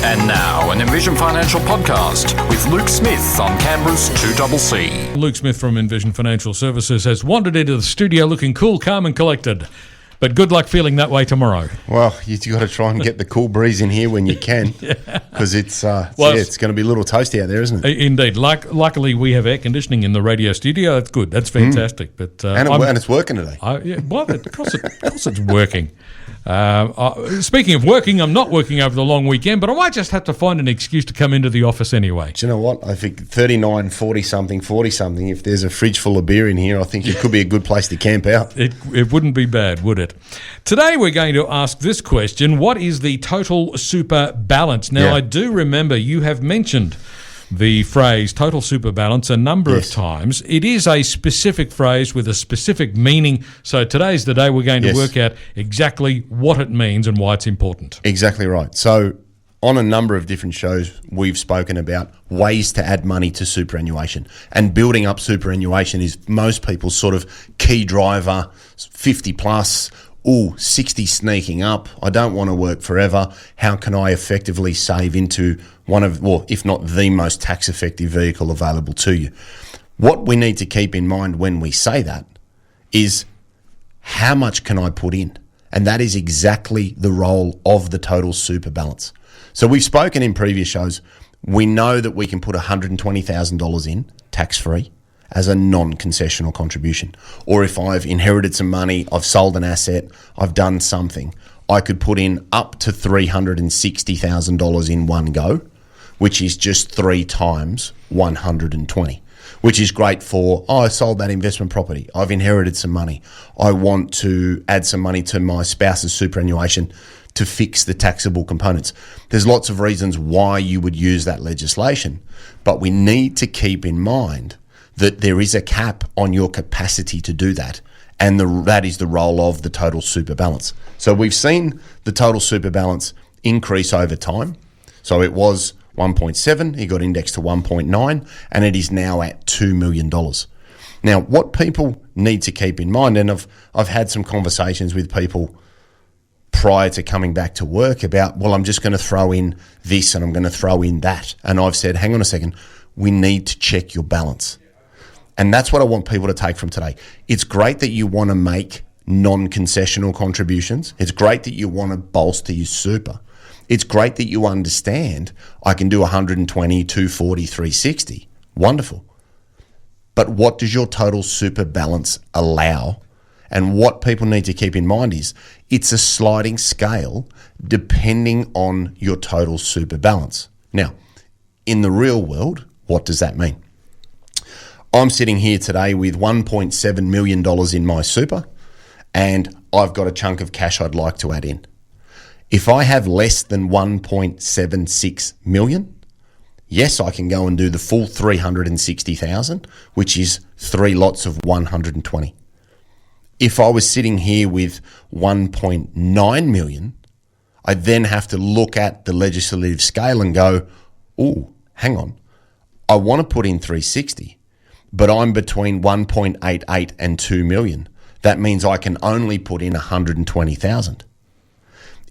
And now, an Envision Financial podcast with Luke Smith on Canberra's 2CC. Luke Smith from Envision Financial Services has wandered into the studio looking cool, calm and collected. But good luck feeling that way tomorrow. Well, you've got to try and get the cool breeze in here when you can, because it's going to be a little toasty out there, isn't it? Indeed. Luckily, we have air conditioning in the radio studio. That's good. That's fantastic. But and it's working today. Of course it's working. Speaking of working, I'm not working over the long weekend, but I might just have to find an excuse to come into the office anyway. Do you know what? I think 39, 40-something, 40-something, if there's a fridge full of beer in here, I think it could be a good place to camp out. It wouldn't be bad, would it? Today we're going to ask this question: what is the total super balance? Now, I do remember you have mentioned the phrase total super balance a number of times. It is a specific phrase with a specific meaning. So today's the day we're going to work out exactly what it means and why it's important. Exactly right. So on a number of different shows, we've spoken about ways to add money to superannuation. And building up superannuation is most people's sort of key driver, 50 plus, 60 sneaking up. I don't want to work forever. How can I effectively save into one of, if not the most tax effective vehicle available to you? What we need to keep in mind when we say that is how much can I put in? And that is exactly the role of the total super balance. So we've spoken in previous shows. We know that we can put $120,000 in tax-free as a non-concessional contribution. Or if I've inherited some money, I've sold an asset, I've done something, I could put in up to $360,000 in one go, which is just 3 times 120, which is great for, I sold that investment property, I've inherited some money, I want to add some money to my spouse's superannuation to fix the taxable components. There's lots of reasons why you would use that legislation, but we need to keep in mind that there is a cap on your capacity to do that, and that is the role of the total super balance. So we've seen the total super balance increase over time. So it was 1.7, it got indexed to 1.9, and it is now at $2 million. Now, what people need to keep in mind, and I've had some conversations with people prior to coming back to work about, I'm just going to throw in this and I'm going to throw in that. And I've said, hang on a second, we need to check your balance. And that's what I want people to take from today. It's great that you want to make non-concessional contributions. It's great that you want to bolster your super. It's great that you understand I can do 120, 240, 360. Wonderful. But what does your total super balance allow? And what people need to keep in mind is it's a sliding scale depending on your total super balance. Now, in the real world, what does that mean? I'm sitting here today with $1.7 million in my super, and I've got a chunk of cash I'd like to add in. If I have less than 1.76 million, yes, I can go and do the full 360,000, which is 3 lots of 120. If I was sitting here with 1.9 million, I then have to look at the legislative scale and go, hang on, I want to put in 360. But I'm between 1.88 and 2 million. That means I can only put in 120,000.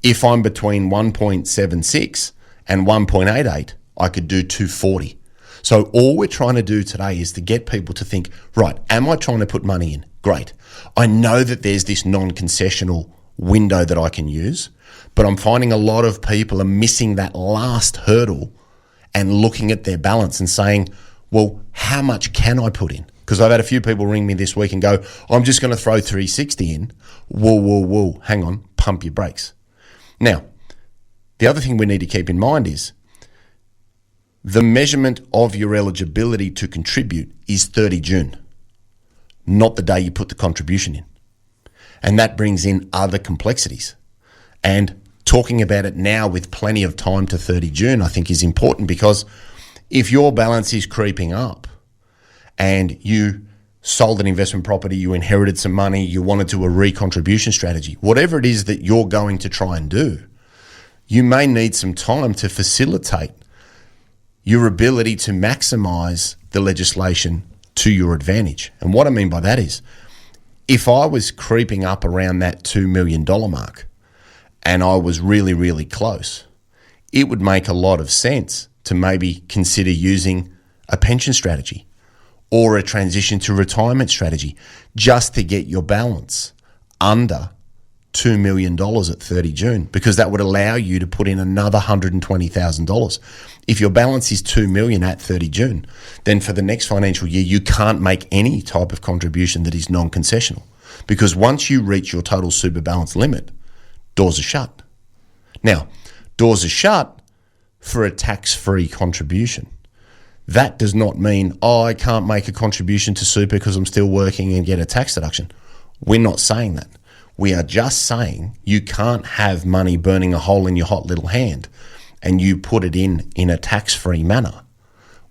If I'm between 1.76 and 1.88, I could do 240. So all we're trying to do today is to get people to think, right, am I trying to put money in? Great. I know that there's this non-concessional window that I can use, but I'm finding a lot of people are missing that last hurdle and looking at their balance and saying, how much can I put in? Because I've had a few people ring me this week and go, I'm just going to throw 360 in. Whoa, hang on, pump your brakes. Now, the other thing we need to keep in mind is the measurement of your eligibility to contribute is 30 June, not the day you put the contribution in. And that brings in other complexities. And talking about it now with plenty of time to 30 June, I think is important, because if your balance is creeping up and you sold an investment property, you inherited some money, you want to do a recontribution strategy, whatever it is that you're going to try and do, you may need some time to facilitate your ability to maximize the legislation to your advantage. And what I mean by that is, if I was creeping up around that $2 million mark and I was really, really close, it would make a lot of sense to maybe consider using a pension strategy or a transition to retirement strategy just to get your balance under $2 million at 30 June, because that would allow you to put in another $120,000. If your balance is $2 million at 30 June, then for the next financial year, you can't make any type of contribution that is non-concessional, because once you reach your total super balance limit, doors are shut. Now, doors are shut for a tax-free contribution. That does not mean, I can't make a contribution to super because I'm still working and get a tax deduction. We're not saying that. We are just saying you can't have money burning a hole in your hot little hand and you put it in a tax-free manner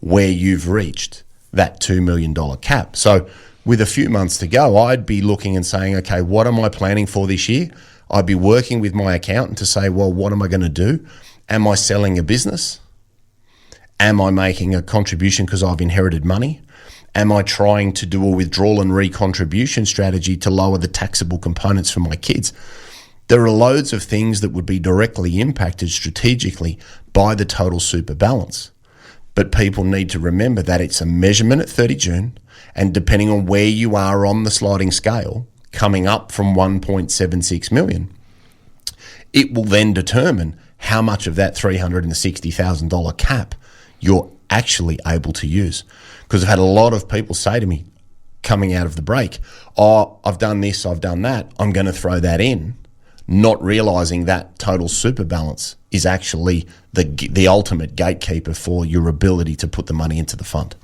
where you've reached that $2 million cap. So with a few months to go, I'd be looking and saying, okay, what am I planning for this year? I'd be working with my accountant to say, well, what am I going to do? Am I selling a business? Am I making a contribution because I've inherited money? Am I trying to do a withdrawal and recontribution strategy to lower the taxable components for my kids? There are loads of things that would be directly impacted strategically by the total super balance. But people need to remember that it's a measurement at 30 June, and depending on where you are on the sliding scale, coming up from 1.76 million, it will then determine how much of that $360,000 cap you're actually able to use. Because I've had a lot of people say to me coming out of the break, oh, I've done this, I've done that, I'm going to throw that in, not realising that total super balance is actually the ultimate gatekeeper for your ability to put the money into the fund.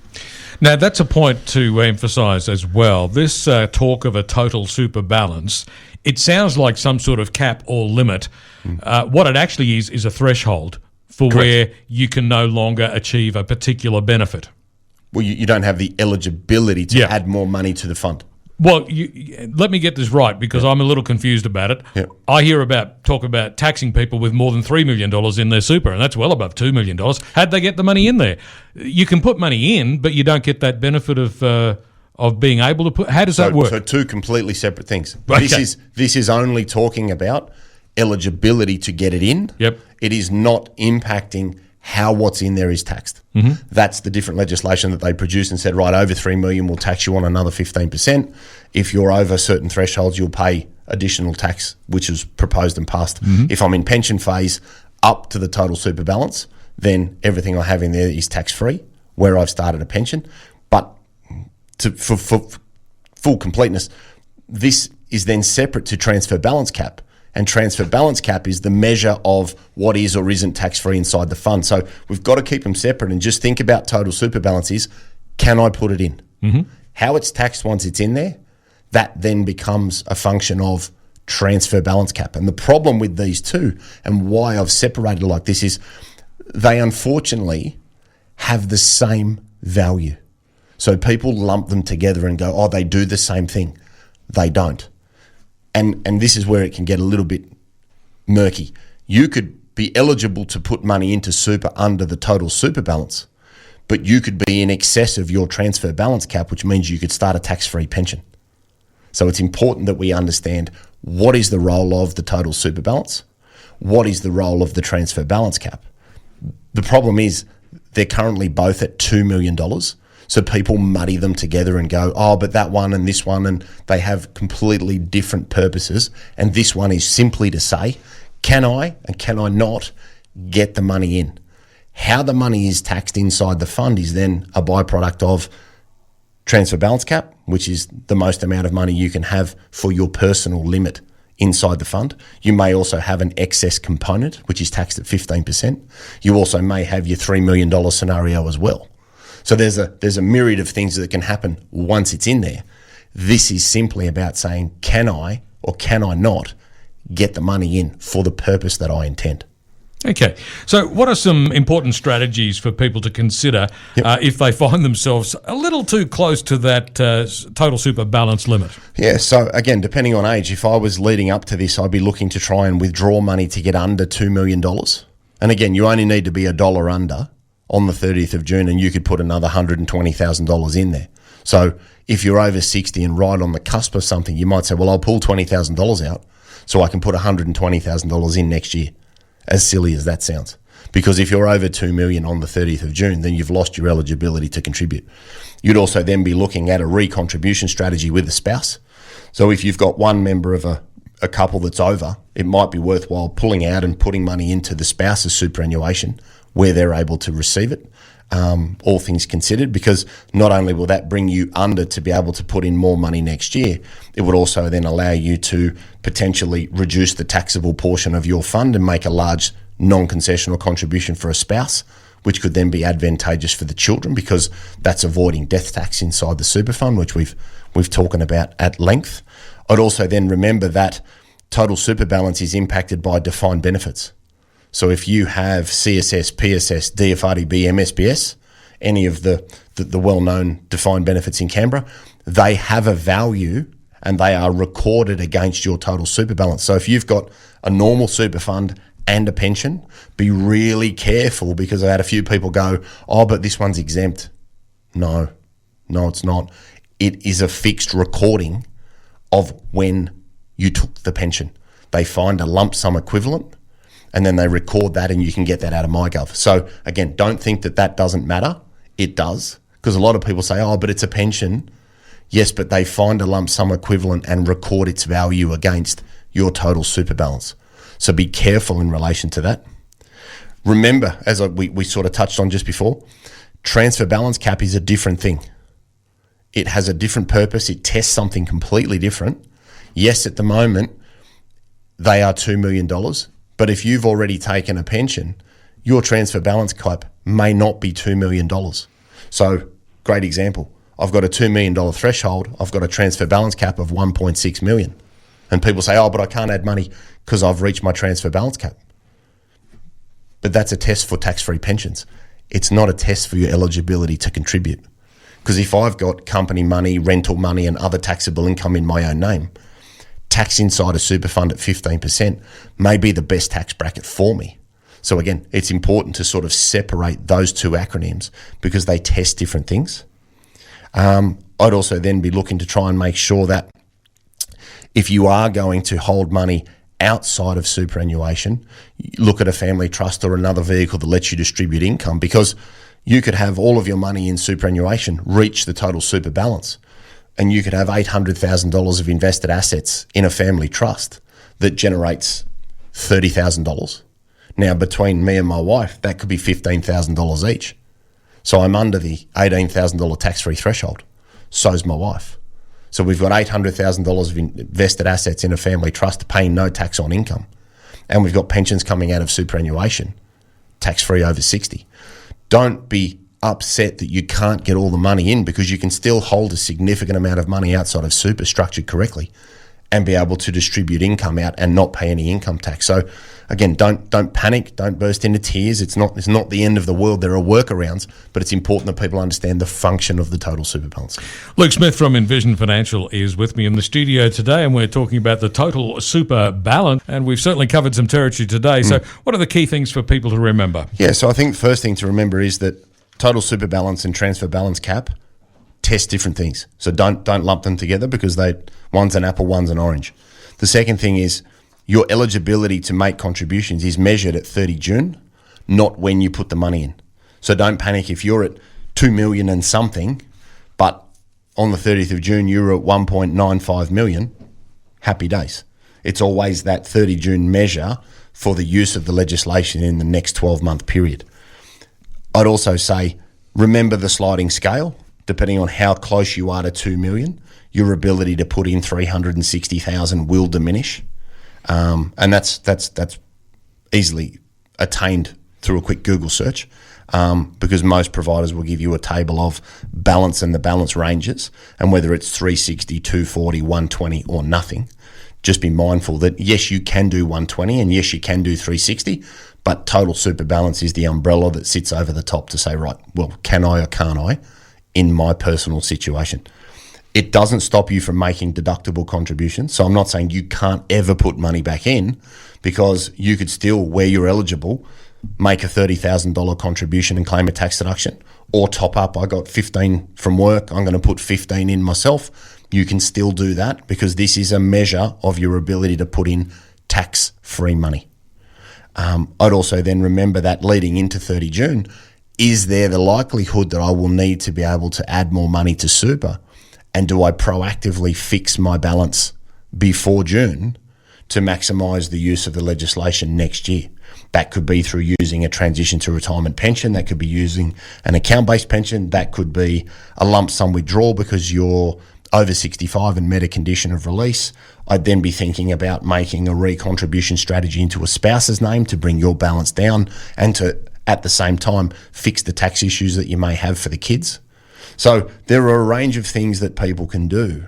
Now, that's a point to emphasise as well. This talk of a total super balance, it sounds like some sort of cap or limit. What it actually is a threshold for Correct. where you can no longer achieve a particular benefit. Well, you don't have the eligibility to add more money to the fund. Well, let me get this right, because I'm a little confused about it. Yep. I hear talk about taxing people with more than $3 million in their super, and that's well above $2 million. How'd they get the money in there? You can put money in, but you don't get that benefit of being able to put. How does that work? So two completely separate things. Okay. This is only talking about eligibility to get it in. Yep. It is not impacting how what's in there is taxed. Mm-hmm. That's the different legislation that they produced and said, right, over 3 million, we'll tax you on another 15%. If you're over certain thresholds, you'll pay additional tax, which is proposed and passed. Mm-hmm. If I'm in pension phase up to the total super balance, then everything I have in there is tax-free where I've started a pension. But for full completeness, this is then separate to transfer balance cap. And transfer balance cap is the measure of what is or isn't tax-free inside the fund. So we've got to keep them separate and just think about total super balance is, can I put it in? Mm-hmm. How it's taxed once it's in there, that then becomes a function of transfer balance cap. And the problem with these two, and why I've separated like this, is they unfortunately have the same value. So people lump them together and go, oh, they do the same thing. They don't. And this is where it can get a little bit murky. You could be eligible to put money into super under the total super balance, but you could be in excess of your transfer balance cap, which means you could start a tax-free pension. So it's important that we understand what is the role of the total super balance, what is the role of the transfer balance cap. The problem is they're currently both at $2 million. So people muddy them together and go, oh, but that one and this one, and they have completely different purposes. And this one is simply to say, can I and can I not get the money in? How the money is taxed inside the fund is then a byproduct of transfer balance cap, which is the most amount of money you can have for your personal limit inside the fund. You may also have an excess component, which is taxed at 15%. You also may have your $3 million scenario as well. So there's a myriad of things that can happen once it's in there. This is simply about saying, can I or can I not get the money in for the purpose that I intend? Okay. So what are some important strategies for people to consider if they find themselves a little too close to that total super balance limit? Yeah, so again, depending on age, if I was leading up to this, I'd be looking to try and withdraw money to get under $2 million. And again, you only need to be $1 under on the 30th of June, and you could put another $120,000 in there. So if you're over 60 and right on the cusp of something, you might say, well, I'll pull $20,000 out so I can put $120,000 in next year, as silly as that sounds. Because if you're over 2 million on the 30th of June, then you've lost your eligibility to contribute. You'd also then be looking at a recontribution strategy with a spouse. So if you've got one member of a couple that's over, it might be worthwhile pulling out and putting money into the spouse's superannuation where they're able to receive it, all things considered, because not only will that bring you under to be able to put in more money next year, it would also then allow you to potentially reduce the taxable portion of your fund and make a large non-concessional contribution for a spouse, which could then be advantageous for the children because that's avoiding death tax inside the super fund, which we've talked about at length. I'd also then remember that total super balance is impacted by defined benefits. So if you have CSS, PSS, DFRDB, MSBS, any of the well-known defined benefits in Canberra, they have a value and they are recorded against your total super balance. So if you've got a normal super fund and a pension, be really careful, because I had a few people go, oh, but this one's exempt. No, it's not. It is a fixed recording of when you took the pension. They find a lump sum equivalent and then they record that, and you can get that out of MyGov. So again, don't think that doesn't matter. It does, because a lot of people say, oh, but it's a pension. Yes, but they find a lump sum equivalent and record its value against your total super balance. So be careful in relation to that. Remember, as we sort of touched on just before, transfer balance cap is a different thing. It has a different purpose. It tests something completely different. Yes, at the moment, they are $2 million. But if you've already taken a pension, your transfer balance cap may not be $2 million. So, great example. I've got a $2 million threshold. I've got a transfer balance cap of 1.6 million. And people say, oh, but I can't add money because I've reached my transfer balance cap. But that's a test for tax-free pensions. It's not a test for your eligibility to contribute. Because if I've got company money, rental money, and other taxable income in my own name, tax inside a super fund at 15% may be the best tax bracket for me. So again, it's important to sort of separate those two acronyms because they test different things. I'd also then be looking to try and make sure that if you are going to hold money outside of superannuation, look at a family trust or another vehicle that lets you distribute income, because you could have all of your money in superannuation reach the total super balance, and you could have $800,000 of invested assets in a family trust that generates $30,000. Now, between me and my wife, that could be $15,000 each. So I'm under the $18,000 tax-free threshold. So's my wife. So we've got $800,000 of invested assets in a family trust paying no tax on income. And we've got pensions coming out of superannuation, tax-free over 60. Don't be upset that you can't get all the money in, because you can still hold a significant amount of money outside of super structured correctly and be able to distribute income out and not pay any income tax. So again, don't panic, don't burst into tears. It's not the end of the world. There are workarounds, but it's important that people understand the function of the total super balance. Luke Smith from Envision Financial is with me in the studio today, and we're talking about the total super balance, and we've certainly covered some territory today. So what are the key things for people to remember? Yeah, so I think the first thing to remember is that total super balance and transfer balance cap test different things. So don't lump them together, because one's an apple, one's an orange. The second thing is your eligibility to make contributions is measured at 30 June, not when you put the money in. So don't panic if you're at 2 million and something, but on the 30th of June you're at 1.95 million, happy days. It's always that 30 June measure for the use of the legislation in the next 12-month period. I'd also say, remember the sliding scale. Depending on how close you are to 2 million, your ability to put in 360,000 will diminish. And that's easily attained through a quick Google search, because most providers will give you a table of balance and the balance ranges, and whether it's 360, 240, 120 or nothing. Just be mindful that yes, you can do 120 and yes, you can do 360, but total super balance is the umbrella that sits over the top to say, right, well, can I or can't I in my personal situation? It doesn't stop you from making deductible contributions. So I'm not saying you can't ever put money back in, because you could still, where you're eligible, make a $30,000 contribution and claim a tax deduction, or top up. I got 15 from work, I'm going to put 15 in myself. You can still do that, because this is a measure of your ability to put in tax-free money. I'd also then remember that leading into 30 June, is there the likelihood that I will need to be able to add more money to super? And do I proactively fix my balance before June to maximise the use of the legislation next year? That could be through using a transition to retirement pension. That could be using an account-based pension. That could be a lump sum withdrawal because you're over 65 and met a condition of release. I'd then be thinking about making a recontribution strategy into a spouse's name to bring your balance down and to, at the same time, fix the tax issues that you may have for the kids. So there are a range of things that people can do.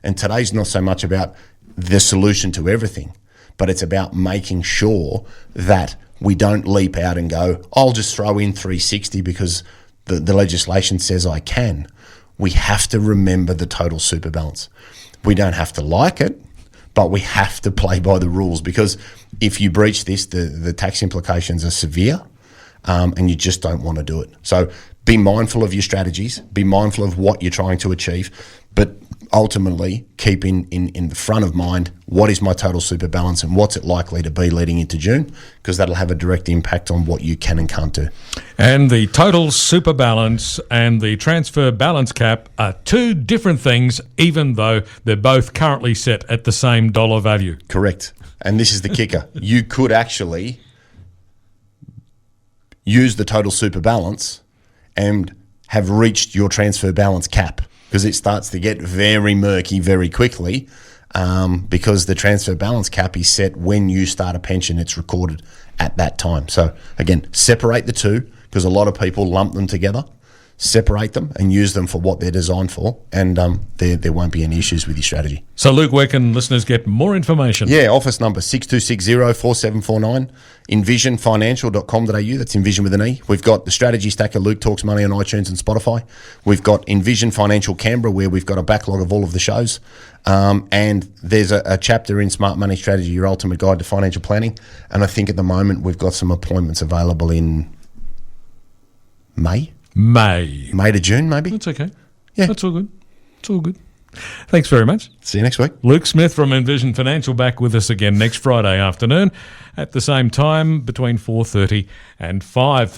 And today's not so much about the solution to everything, but it's about making sure that we don't leap out and go, I'll just throw in 360 because the legislation says I can. We have to remember the total super balance. We don't have to like it, but we have to play by the rules, because if you breach this, the tax implications are severe, and you just don't want to do it. So be mindful of your strategies, be mindful of what you're trying to achieve, but ultimately keep in the front of mind, what is my total super balance and what's it likely to be leading into June, because that'll have a direct impact on what you can and can't do. And the total super balance and the transfer balance cap are two different things, even though they're both currently set at the same dollar value. Correct. And this is the kicker. You could actually use the total super balance and have reached your transfer balance cap, because it starts to get very murky very quickly, because the transfer balance cap is set when you start a pension. It's recorded at that time. So again, separate the two, because a lot of people lump them together. Separate them and use them for what they're designed for, and there won't be any issues with your strategy. So Luke, where can listeners get more information? Yeah, office number 6260-4749, envisionfinancial.com.au. That's Envision with an E. We've got the Strategy Stacker, Luke Talks Money on iTunes and Spotify. We've got Envision Financial Canberra, where we've got a backlog of all of the shows. And there's a chapter in Smart Money Strategy, Your Ultimate Guide to Financial Planning. And I think at the moment we've got some appointments available in May to June, maybe. That's okay. Yeah. That's all good. It's all good. Thanks very much. See you next week. Luke Smith from Envision Financial back with us again next Friday afternoon at the same time between 4:30 and 5.